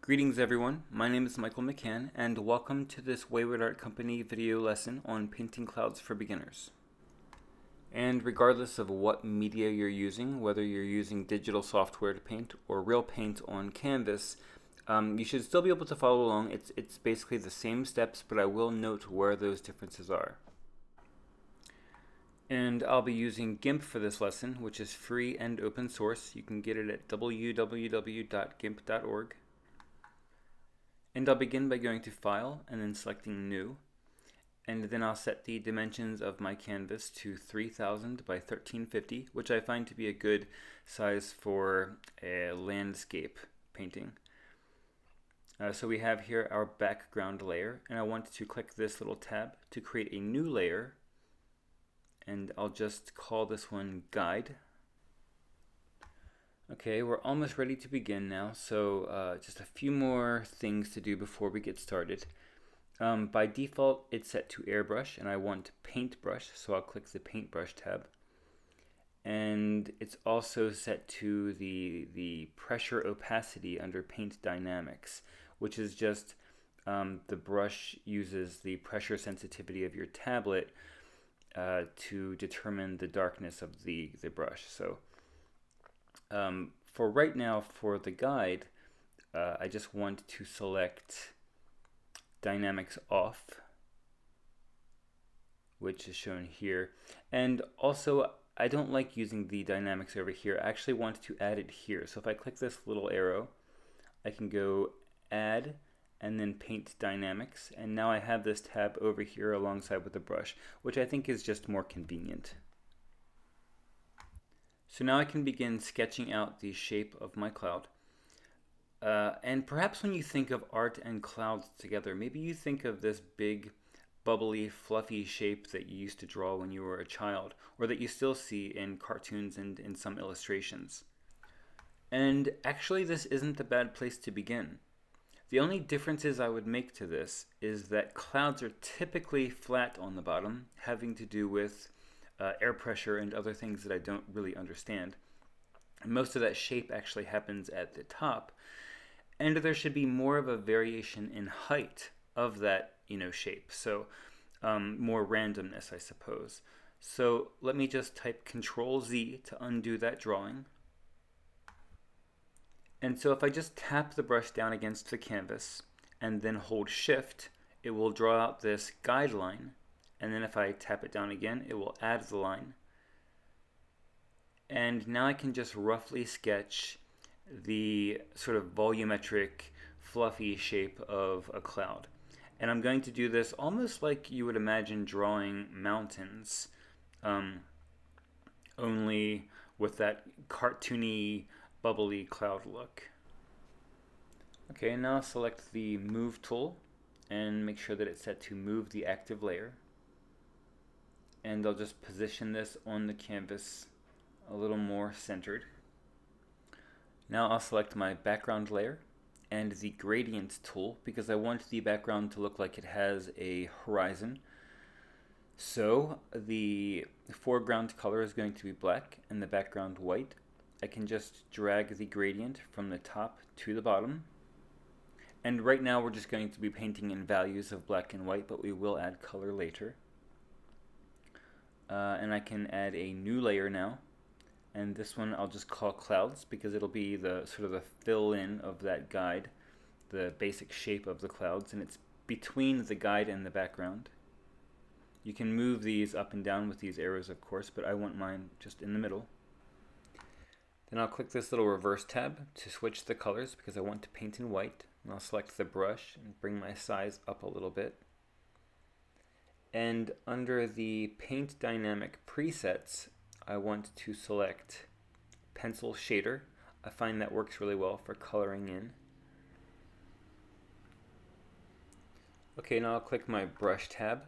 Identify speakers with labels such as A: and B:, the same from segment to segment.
A: Greetings everyone, my name is Michael McCann and welcome to this Wayward Art Company video lesson on painting clouds for beginners. And regardless of what media you're using, whether you're using digital software to paint or real paint on canvas, you should still be able to follow along. It's basically the same steps, but I will note where those differences are. And I'll be using Gimp for this lesson, which is free and open source. You can get it at www.gimp.org. And I'll begin by going to File and then selecting New. And then I'll set the dimensions of my canvas to 3000 by 1350, which I find to be a good size for a landscape painting. So we have here our background layer, and I want to click this little tab to create a new layer. And I'll just call this one Guide. Okay, we're almost ready to begin now, so just a few more things to do before we get started. By default, it's set to Airbrush, and I want Paintbrush, so I'll click the Paintbrush tab. And it's also set to the pressure opacity under Paint Dynamics, which is just the brush uses the pressure sensitivity of your tablet to determine the darkness of the brush. So for right now, for the guide, I just want to select Dynamics Off, which is shown here. And also, I don't like using the dynamics over here. I actually want to add it here. So if I click this little arrow, I can go Add and then Paint Dynamics. And now I have this tab over here alongside with the brush, which I think is just more convenient. So now I can begin sketching out the shape of my cloud. And perhaps when you think of art and clouds together, maybe you think of this big, bubbly, fluffy shape that you used to draw when you were a child, or that you still see in cartoons and in some illustrations. And actually, this isn't a bad place to begin. The only differences I would make to this is that clouds are typically flat on the bottom, having to do with air pressure and other things that I don't really understand. Most of that shape actually happens at the top, and there should be more of a variation in height of that shape, so more randomness, I suppose. So let me just type Control Z to undo that drawing. And so if I just tap the brush down against the canvas and then hold Shift, it will draw out this guideline. And then if I tap it down again, it will add the line. And now I can just roughly sketch the sort of volumetric, fluffy shape of a cloud. And I'm going to do this almost like you would imagine drawing mountains, only with that cartoony, bubbly cloud look. Okay, now select the Move tool and make sure that it's set to move the active layer. And I'll just position this on the canvas a little more centered. Now I'll select my background layer and the gradient tool because I want the background to look like it has a horizon. So the foreground color is going to be black and the background white. I can just drag the gradient from the top to the bottom. And right now we're just going to be painting in values of black and white, but we will add color later. And I can add a new layer now, and this one I'll just call Clouds because it'll be the sort of the fill-in of that guide, the basic shape of the clouds, and it's between the guide and the background. You can move these up and down with these arrows, of course, but I want mine just in the middle. Then I'll click this little reverse tab to switch the colors because I want to paint in white, and I'll select the brush and bring my size up a little bit. And under the Paint Dynamic presets, I want to select Pencil Shader. I find that works really well for coloring in. Okay, now I'll click my Brush tab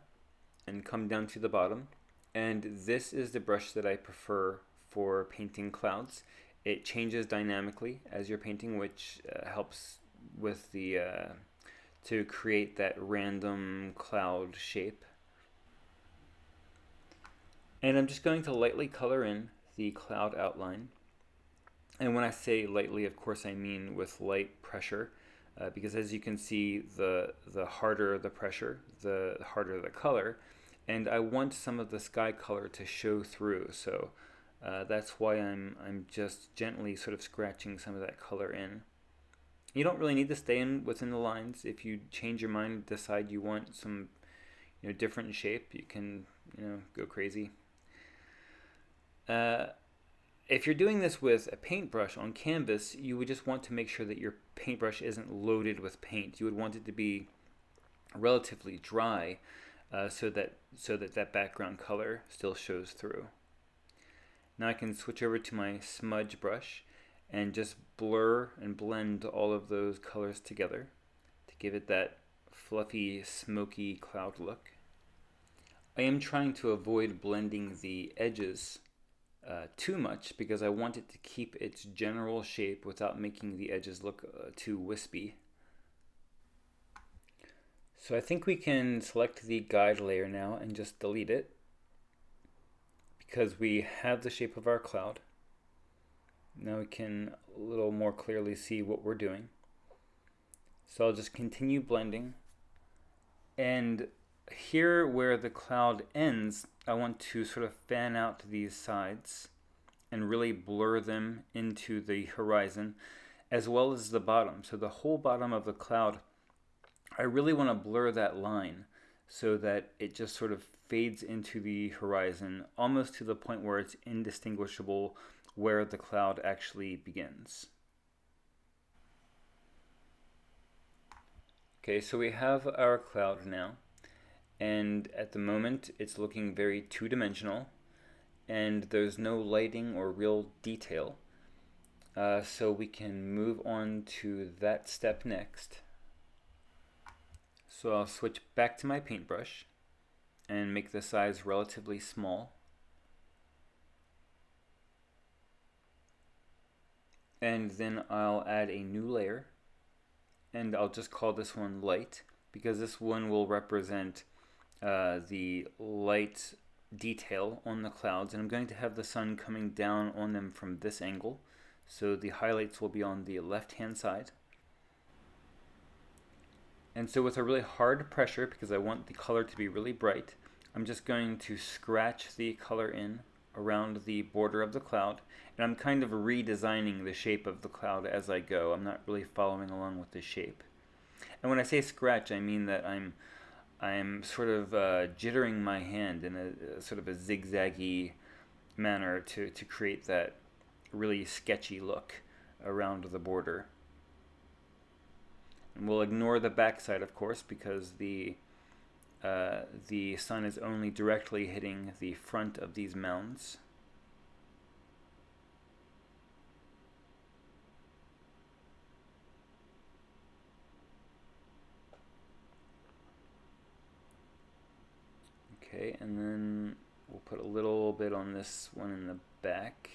A: and come down to the bottom. And this is the brush that I prefer for painting clouds. It changes dynamically as you're painting, which helps with the to create that random cloud shape. And I'm just going to lightly color in the cloud outline. And when I say lightly, of course, I mean with light pressure. because as you can see, the harder the pressure, the harder the color, and I want some of the sky color to show through. So that's why I'm just gently sort of scratching some of that color in. You don't really need to stay in within the lines. If you change your mind and decide you want some different shape, you can go crazy. If you're doing this with a paintbrush on canvas, you would just want to make sure that your paintbrush isn't loaded with paint. You would want it to be relatively dry, so that background color still shows through. Now I can switch over to my smudge brush and just blur and blend all of those colors together to give it that fluffy, smoky cloud look. I am trying to avoid blending the edges too much because I want it to keep its general shape without making the edges look too wispy. So I think we can select the guide layer now and just delete it because we have the shape of our cloud. Now we can a little more clearly see what we're doing. So I'll just continue blending, and here where the cloud ends, I want to sort of fan out these sides and really blur them into the horizon as well as the bottom. So the whole bottom of the cloud, I really want to blur that line so that it just sort of fades into the horizon almost to the point where it's indistinguishable where the cloud actually begins. Okay, so we have our cloud now, and at the moment it's looking very two-dimensional and there's no lighting or real detail. So we can move on to that step next. So I'll switch back to my paintbrush and make the size relatively small. And then I'll add a new layer, and I'll just call this one light because this one will represent the light detail on the clouds, and I'm going to have the sun coming down on them from this angle, so the highlights will be on the left hand side. And so with a really hard pressure, because I want the color to be really bright, I'm just going to scratch the color in around the border of the cloud, and I'm kind of redesigning the shape of the cloud as I go. I'm not really following along with the shape. And when I say scratch, I mean that I'm sort of jittering my hand in a sort of a zigzaggy manner to create that really sketchy look around the border. And we'll ignore the backside, of course, because the sun is only directly hitting the front of these mounds. Okay, and then we'll put a little bit on this one in the back.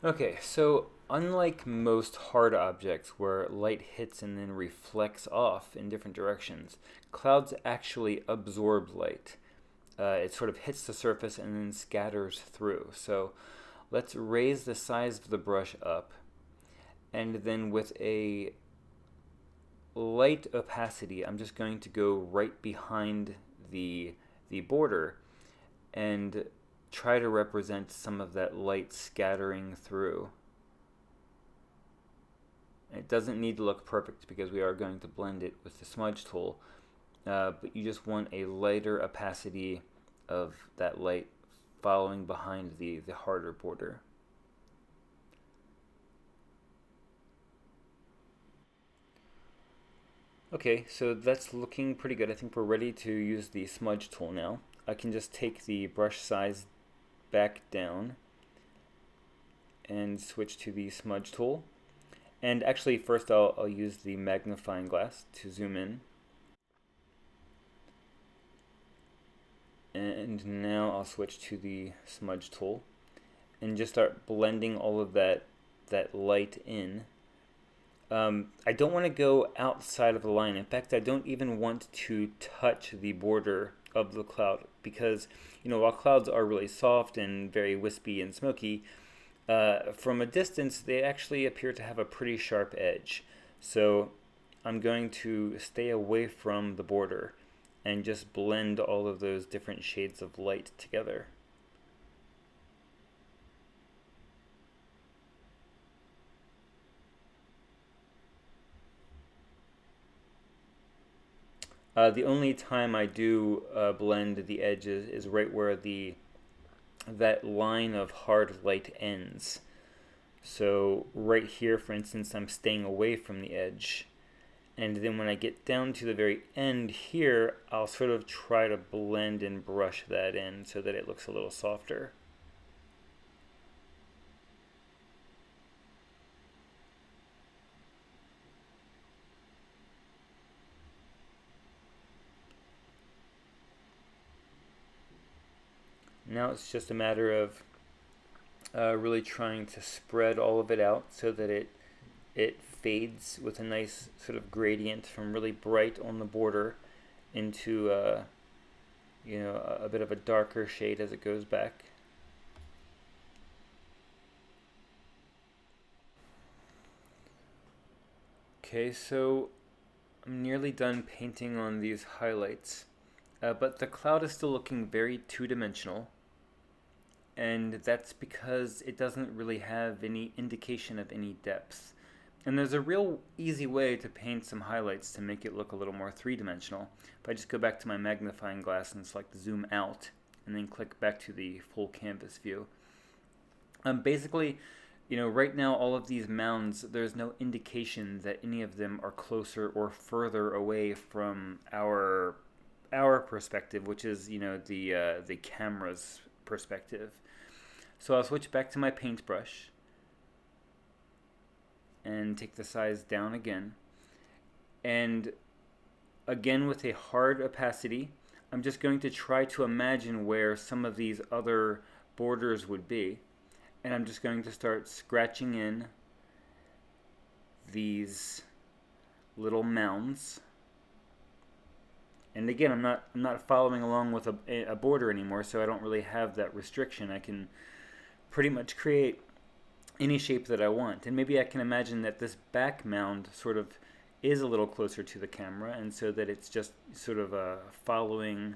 A: Okay, so unlike most hard objects where light hits and then reflects off in different directions, clouds actually absorb light. It sort of hits the surface and then scatters through. So let's raise the size of the brush up, and then with a light opacity, I'm just going to go right behind the border and try to represent some of that light scattering through. It doesn't need to look perfect because we are going to blend it with the smudge tool, but you just want a lighter opacity of that light following behind the harder border. Okay, so that's looking pretty good. I think we're ready to use the smudge tool now. I can just take the brush size back down and switch to the smudge tool. And actually first I'll use the magnifying glass to zoom in. And now I'll switch to the smudge tool and just start blending all of that light in. I don't want to go outside of the line. In fact, I don't even want to touch the border of the cloud because, while clouds are really soft and very wispy and smoky, from a distance they actually appear to have a pretty sharp edge. So I'm going to stay away from the border and just blend all of those different shades of light together. The only time I do blend the edges is right where that line of hard light ends. So right here, for instance, I'm staying away from the edge. And then when I get down to the very end here, I'll sort of try to blend and brush that in so that it looks a little softer. Now it's just a matter of really trying to spread all of it out so that it fades with a nice sort of gradient from really bright on the border into a bit of a darker shade as it goes back. Okay, so I'm nearly done painting on these highlights, but the cloud is still looking very two-dimensional, and that's because it doesn't really have any indication of any depth. And there's a real easy way to paint some highlights to make it look a little more three-dimensional. If I just go back to my magnifying glass and select zoom out, and then click back to the full canvas view. Basically, right now all of these mounds, there's no indication that any of them are closer or further away from our perspective, which is the camera's perspective. So I'll switch back to my paintbrush and take the size down again. And again, with a hard opacity, I'm just going to try to imagine where some of these other borders would be. And I'm just going to start scratching in these little mounds. And again, I'm not following along with a border anymore, so I don't really have that restriction. I can pretty much create any shape that I want. And maybe I can imagine that this back mound sort of is a little closer to the camera, and so that it's just sort of following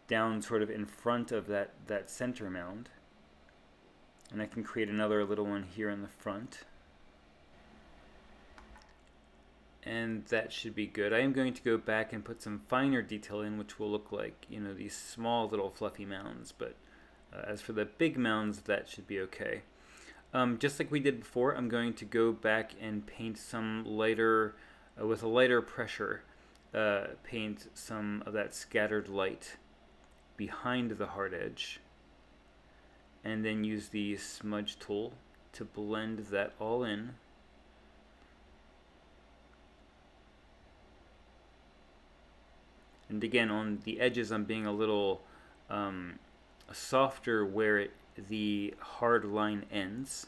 A: down sort of in front of that center mound. And I can create another little one here in the front. And that should be good. I am going to go back and put some finer detail in, which will look like, these small little fluffy mounds. But as for the big mounds, that should be okay. Just like we did before, I'm going to go back and paint some lighter, with a lighter pressure, paint some of that scattered light behind the hard edge. And then use the smudge tool to blend that all in. And again, on the edges, I'm being a little softer where the hard line ends.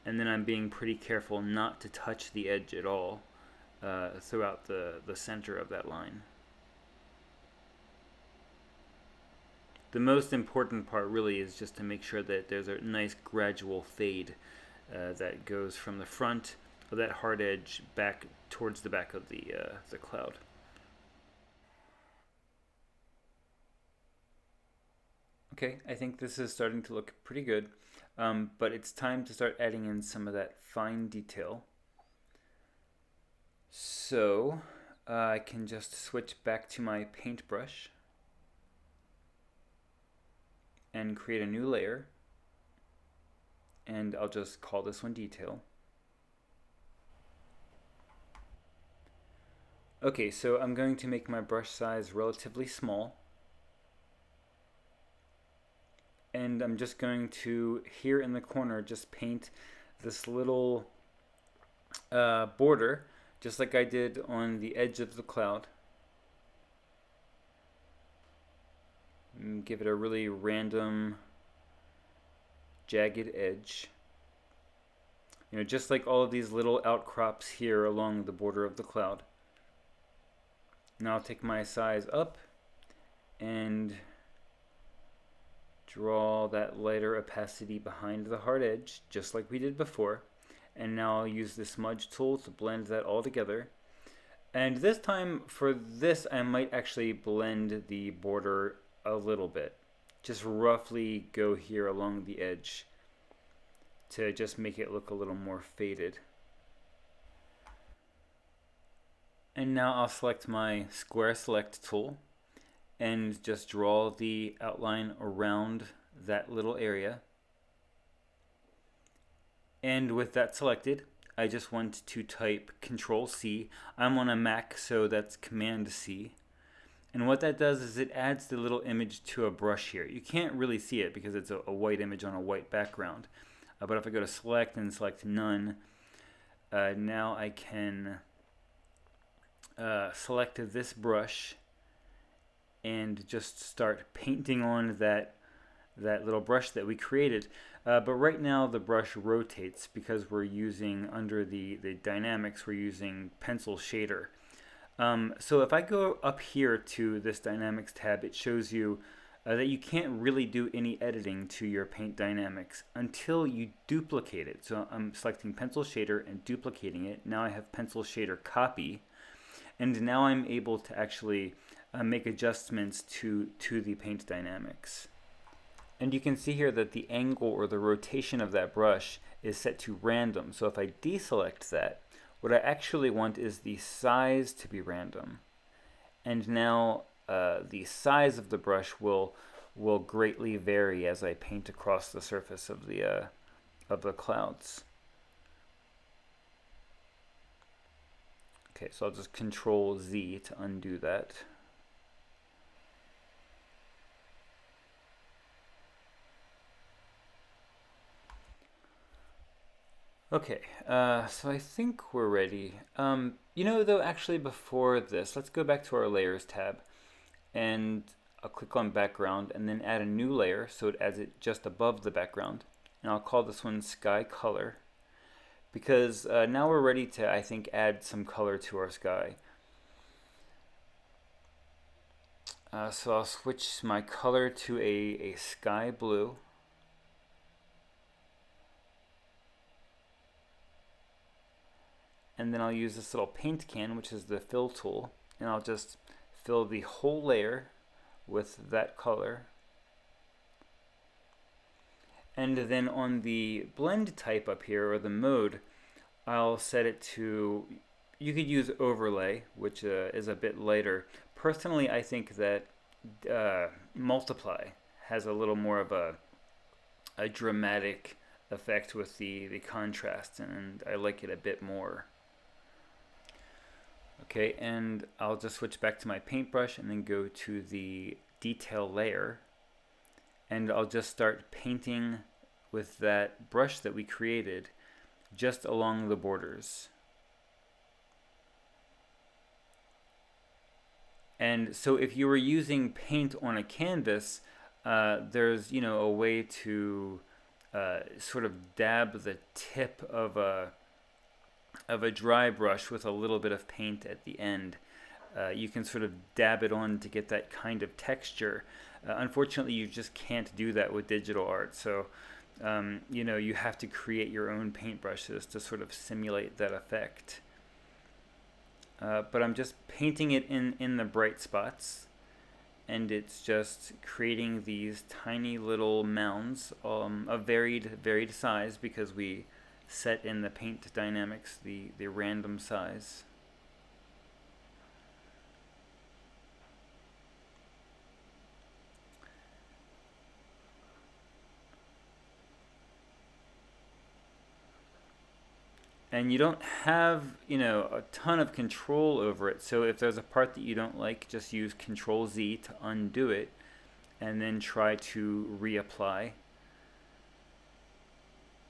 A: And then I'm being pretty careful not to touch the edge at all throughout the center of that line. The most important part really is just to make sure that there's a nice gradual fade that goes from the front of that hard edge back towards the back of the cloud. Okay, I think this is starting to look pretty good, but it's time to start adding in some of that fine detail. So I can just switch back to my paintbrush and create a new layer, and I'll just call this one detail. Okay, so I'm going to make my brush size relatively small, and I'm just going to, here in the corner, just paint this little border, just like I did on the edge of the cloud. And give it a really random, jagged edge. Just like all of these little outcrops here along the border of the cloud. Now I'll take my size up and draw that lighter opacity behind the hard edge, just like we did before. And now I'll use the smudge tool to blend that all together. And this time, for this, I might actually blend the border a little bit. Just roughly go here along the edge to just make it look a little more faded. And now I'll select my square select tool and just draw the outline around that little area. And with that selected, I just want to type Control C. I'm on a Mac, so that's Command C. And what that does is it adds the little image to a brush here. You can't really see it because it's a white image on a white background. But if I go to Select and select None, now I can select this brush and just start painting on that little brush that we created. But right now the brush rotates because we're using, under the dynamics, we're using pencil shader. So if I go up here to this dynamics tab, it shows you that you can't really do any editing to your paint dynamics until you duplicate it. So I'm selecting pencil shader and duplicating it. Now I have pencil shader copy, and now I'm able to actually make adjustments to the paint dynamics. And you can see here that the angle or the rotation of that brush is set to random. So if I deselect that, what I actually want is the size to be random. And now the size of the brush will greatly vary as I paint across the surface of the clouds. Okay, so I'll just Control Z to undo that. Okay, so I think we're ready. You know, though, actually before this, let's go back to our Layers tab, and I'll click on Background and then add a new layer so it adds it just above the background. And I'll call this one Sky Color, because now we're ready to, I think, add some color to our sky. So I'll switch my color to a sky blue. And then I'll use this little paint can, which is the fill tool, and I'll just fill the whole layer with that color. And then on the blend type up here, or the mode, I'll set it to, you could use overlay, which is a bit lighter. Personally, I think that multiply has a little more of a dramatic effect with the contrast, and I like it a bit more. Okay, and I'll just switch back to my paintbrush and then go to the detail layer, and I'll just start painting with that brush that we created just along the borders. And so if you were using paint on a canvas, there's, you know, a way to sort of dab the tip of a dry brush with a little bit of paint at the end. You can sort of dab it on to get that kind of texture. Unfortunately, you just can't do that with digital art. So, you know, you have to create your own paintbrushes to sort of simulate that effect. But I'm just painting it in the bright spots, and it's just creating these tiny little mounds of varied size, because we set in the paint dynamics the random size. And you don't have, you know, a ton of control over it. So if there's a part that you don't like, just use Control Z to undo it, and then try to reapply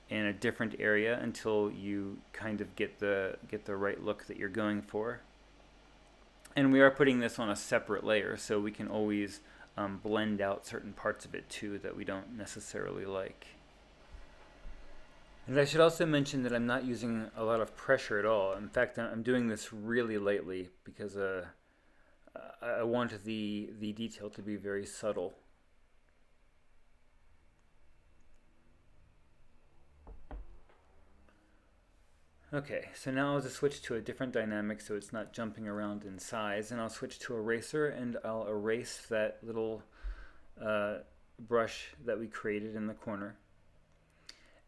A: in a different area until you kind of get the right look that you're going for. And we are putting this on a separate layer, so we can always blend out certain parts of it too that we don't necessarily like. And I should also mention that I'm not using a lot of pressure at all. In fact, I'm doing this really lightly because I want the detail to be very subtle. Okay, so now I'll just switch to a different dynamic so it's not jumping around in size, and I'll switch to eraser and I'll erase that little uh, brush that we created in the corner.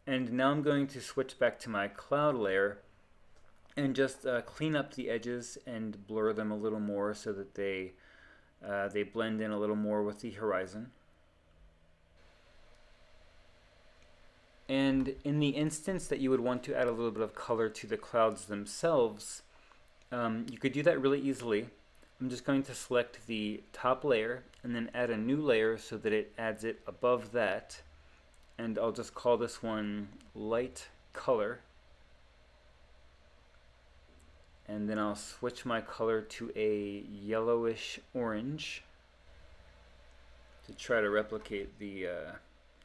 A: And now I'm going to switch back to my cloud layer and just clean up the edges and blur them a little more so that they blend in a little more with the horizon. And in the instance that you would want to add a little bit of color to the clouds themselves, you could do that really easily. I'm just going to select the top layer and then add a new layer so that it adds it above that. And I'll just call this one light color. And then I'll switch my color to a yellowish orange to try to replicate the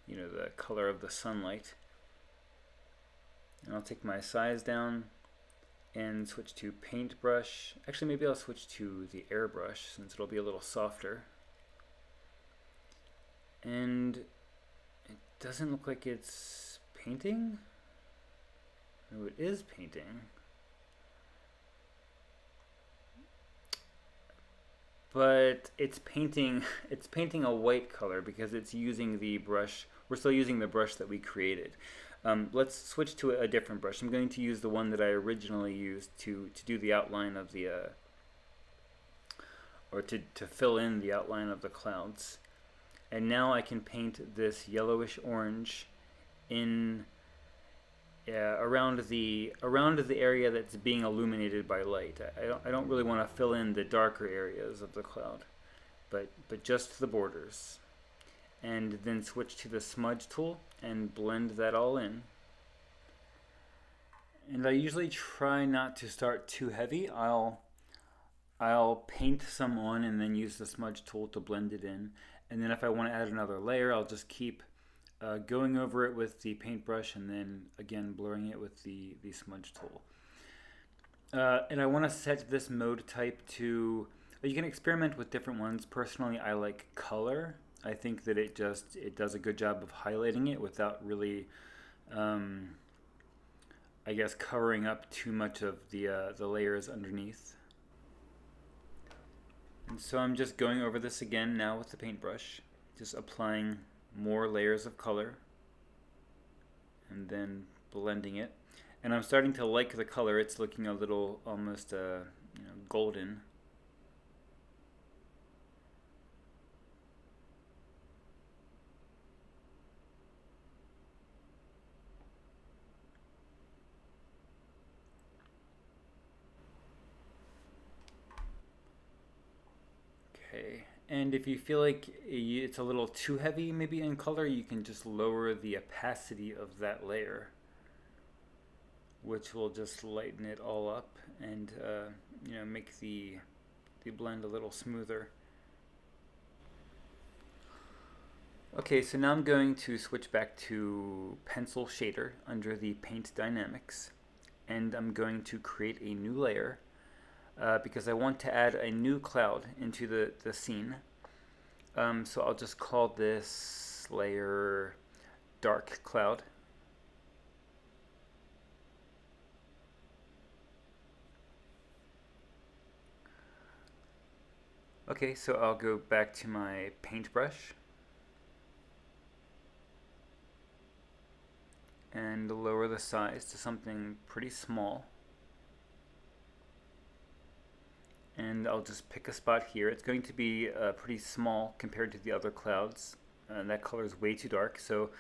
A: the color of the sunlight. And I'll take my size down and switch to paintbrush. Actually, maybe I'll switch to the airbrush since it'll be a little softer. And it doesn't look like it's painting. No, it is painting. But it's painting a white color because it's using the brush. We're still using the brush that we created. Let's switch to a different brush. I'm going to use the one that I originally used to do the outline of the or to fill in the outline of the clouds. And now I can paint this yellowish orange in around the area that's being illuminated by light. I don't really want to fill in the darker areas of the cloud, but just the borders. And then switch to the smudge tool and blend that all in. And I usually try not to start too heavy. I'll paint some on and then use the smudge tool to blend it in. And then if I want to add another layer, I'll just keep going over it with the paintbrush and then again blurring it with the smudge tool. And I want to set this mode type to, you can experiment with different ones. Personally, I like color. I think that it does a good job of highlighting it without really, I guess, covering up too much of the layers underneath. And so I'm just going over this again now with the paintbrush, just applying more layers of color and then blending it. And I'm starting to like the color. It's looking a little almost golden. Okay. And if you feel like it's a little too heavy maybe in color, you can just lower the opacity of that layer, which will just lighten it all up and make the blend a little smoother. Okay, so now I'm going to switch back to pencil shader under the paint dynamics, and I'm going to create a new layer because I want to add a new cloud into the scene. So I'll just call this layer dark cloud. Okay, so I'll go back to my paintbrush and lower the size to something pretty small. And I'll just pick a spot here. It's going to be pretty small compared to the other clouds. That color is way too dark. So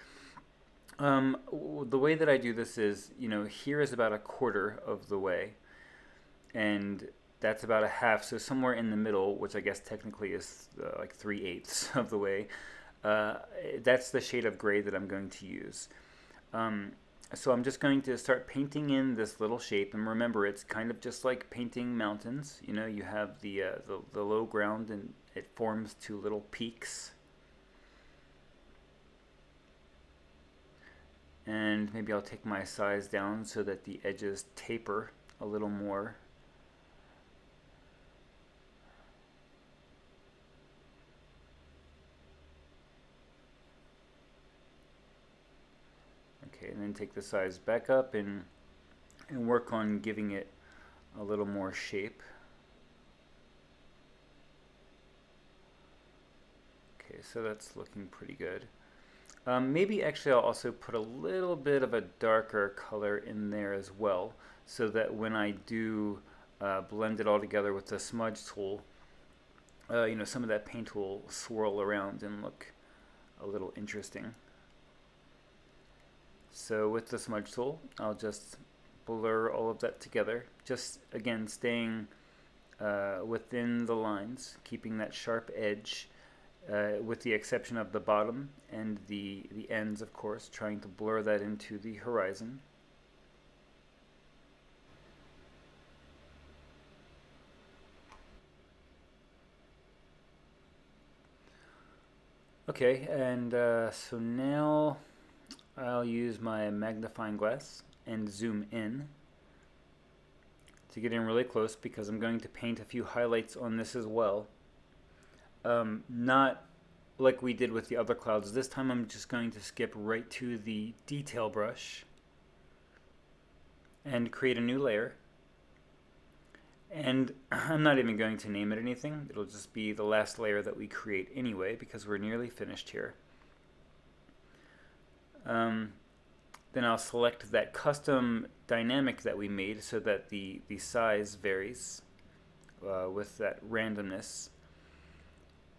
A: the way that I do this is, here is about a quarter of the way, and that's about a half. So somewhere in the middle, which I guess technically is like 3/8 of the way, that's the shade of gray that I'm going to use. So I'm just going to start painting in this little shape, and remember, it's kind of just like painting mountains. You have the low ground, and it forms two little peaks. And maybe I'll take my size down so that the edges taper a little more. Okay, and then take the size back up and work on giving it a little more shape. Okay, so that's looking pretty good. Maybe actually I'll also put a little bit of a darker color in there as well, so that when I do blend it all together with the smudge tool, some of that paint will swirl around and look a little interesting. So with the smudge tool, I'll just blur all of that together, just again staying within the lines, keeping that sharp edge, with the exception of the bottom and the ends, of course, trying to blur that into the horizon. Okay, and so now I'll use my magnifying glass and zoom in to get in really close, because I'm going to paint a few highlights on this as well. Not like we did with the other clouds. This time I'm just going to skip right to the detail brush and create a new layer. And I'm not even going to name it anything. It'll just be the last layer that we create anyway, because we're nearly finished here. Then I'll select that custom dynamic that we made so that the size varies with that randomness.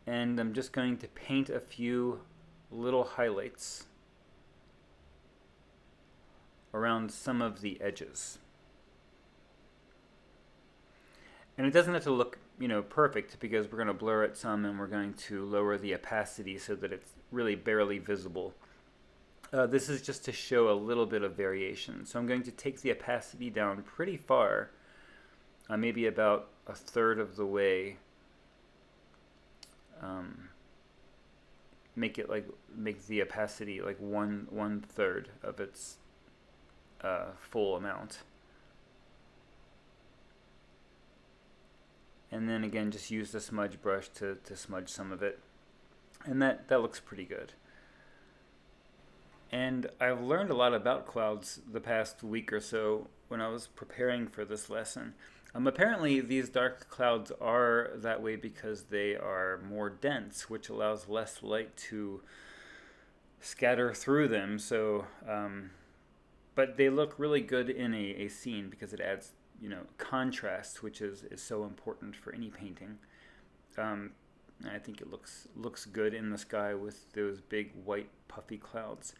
A: And I'm just going to paint a few little highlights around some of the edges. And it doesn't have to look, perfect, because we're going to blur it some and we're going to lower the opacity so that it's really barely visible. This is just to show a little bit of variation. So I'm going to take the opacity down pretty far, maybe about a third of the way. Make the opacity like one third of its full amount. And then again, just use the smudge brush to smudge some of it. And that looks pretty good. And I've learned a lot about clouds the past week or so when I was preparing for this lesson. Apparently these dark clouds are that way because they are more dense, which allows less light to scatter through them. So, but they look really good in a scene because it adds, contrast, which is so important for any painting. I think it looks good in the sky with those big white puffy clouds.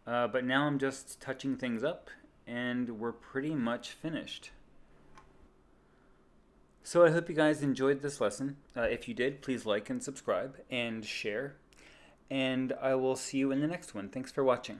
A: But now I'm just touching things up and we're pretty much finished. So I hope you guys enjoyed this lesson. If you did, please like and subscribe and share. And I will see you in the next one. Thanks for watching.